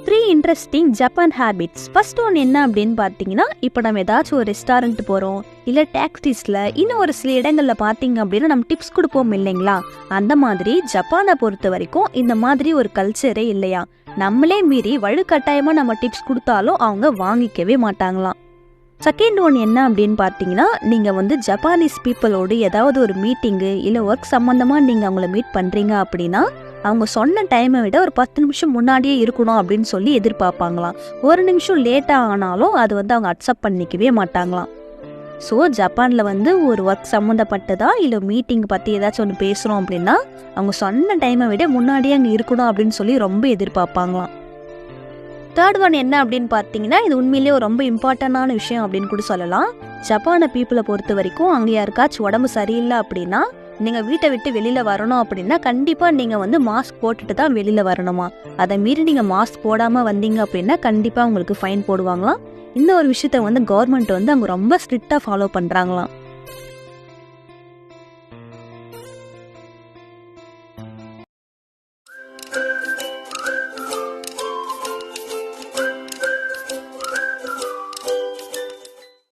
3 interesting Japan habits. First one என்ன அப்படின்னு பார்த்தீங்கன்னா, இப்போ நம்ம ஏதாச்சும் ஒரு ரெஸ்டாரண்ட் போகிறோம், இல்லை டாக்ஸிஸில் இன்னும் ஒரு சில இடங்களில் பார்த்தீங்க அப்படின்னா நம்ம டிப்ஸ் கொடுப்போம் இல்லைங்களா? அந்த மாதிரி ஜப்பானை பொறுத்த வரைக்கும் இந்த மாதிரி ஒரு கல்ச்சரே இல்லையா. நம்மளே மீறி வலுக்கட்டாயமாக நம்ம டிப்ஸ் கொடுத்தாலும் அவங்க வாங்கிக்கவே மாட்டாங்களாம். செகண்ட் ஒன் என்ன அப்படின்னு பார்த்தீங்கன்னா, நீங்கள் ஜப்பானீஸ் பீப்புளோடு ஏதாவது ஒரு மீட்டிங்கு இல்லை ஒர்க் சம்மந்தமாக நீங்கள் அவங்கள மீட் பண்ணுறீங்க அப்படின்னா, அவங்க சொன்ன டைமை விட ஒரு 10 நிமிஷம் முன்னாடியே இருக்கணும் அப்படின்னு சொல்லி எதிர்பார்ப்பாங்களாம். ஒரு நிமிஷம் லேட்டாக ஆனாலும் அது அவங்க அக்செப்ட் பண்ணிக்கவே மாட்டாங்களாம். ஸோ ஜப்பானில் ஒரு ஒர்க் சம்மந்தப்பட்டதா இல்லை மீட்டிங் பற்றி ஏதாச்சும் ஒன்று பேசுகிறோம் அப்படின்னா, அவங்க சொன்ன டைமை விட முன்னாடியே அங்கே இருக்கணும் அப்படின்னு சொல்லி ரொம்ப எதிர்பார்ப்பாங்களாம். தேர்ட் ஒன் என்ன அப்படின்னு பார்த்தீங்கன்னா, இது உண்மையிலேயே ரொம்ப இம்பார்ட்டண்டான விஷயம் அப்படின்னு கூட சொல்லலாம். ஜப்பானை பீப்புளை பொறுத்த வரைக்கும் அங்கே யாருக்காச்சும் உடம்பு சரியில்லை அப்படின்னா, நீங்கள் வீட்டை விட்டு வெளியில் வரணும் அப்படின்னா கண்டிப்பாக நீங்கள் மாஸ்க் போட்டுட்டு தான் வெளியில் வரணுமா. அதை மீறி நீங்கள் மாஸ்க் போடாமல் வந்தீங்க அப்படின்னா கண்டிப்பாக உங்களுக்கு ஃபைன் போடுவாங்களாம். இந்த ஒரு விஷயத்த கவர்மெண்ட் அங்கே ரொம்ப ஸ்ட்ரிக்டாக ஃபாலோ பண்ணுறாங்களாம்.